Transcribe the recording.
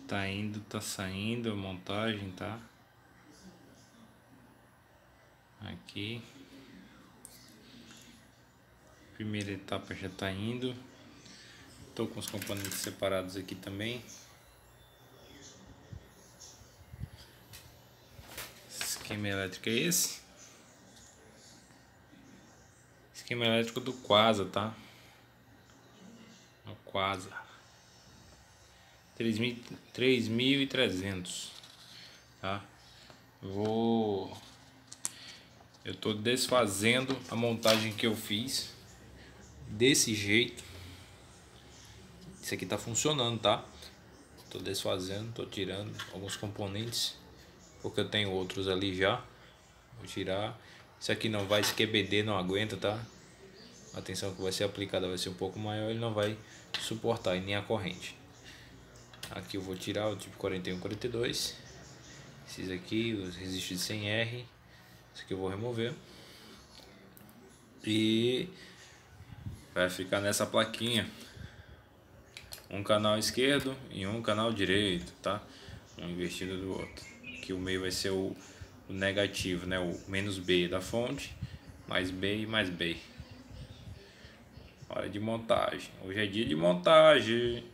Tá indo, tá saindo a montagem, tá? Aqui. Primeira etapa já tá indo. Tô com os componentes separados aqui também. Esquema elétrico é esse. Esquema elétrico do Quasa, tá? O Quasa 3.300, tá? Eu tô desfazendo a montagem que eu fiz desse jeito. Isso aqui tá funcionando, tá? Tô desfazendo, tô tirando alguns componentes, porque eu tenho outros ali já. Vou tirar. Isso aqui não vai, esse QBD não aguenta, tá? A tensão que vai ser aplicada vai ser um pouco maior, ele não vai suportar e nem a corrente. Aqui eu vou tirar o tipo 41, 42. Esses aqui, os resistores de 100R. Isso aqui eu vou remover. E vai ficar nessa plaquinha um canal esquerdo e um canal direito, tá? Um invertido do outro. Aqui o meio vai ser o negativo, né? O menos B da fonte, mais B e mais B. Hora de montagem. Hoje é dia de montagem.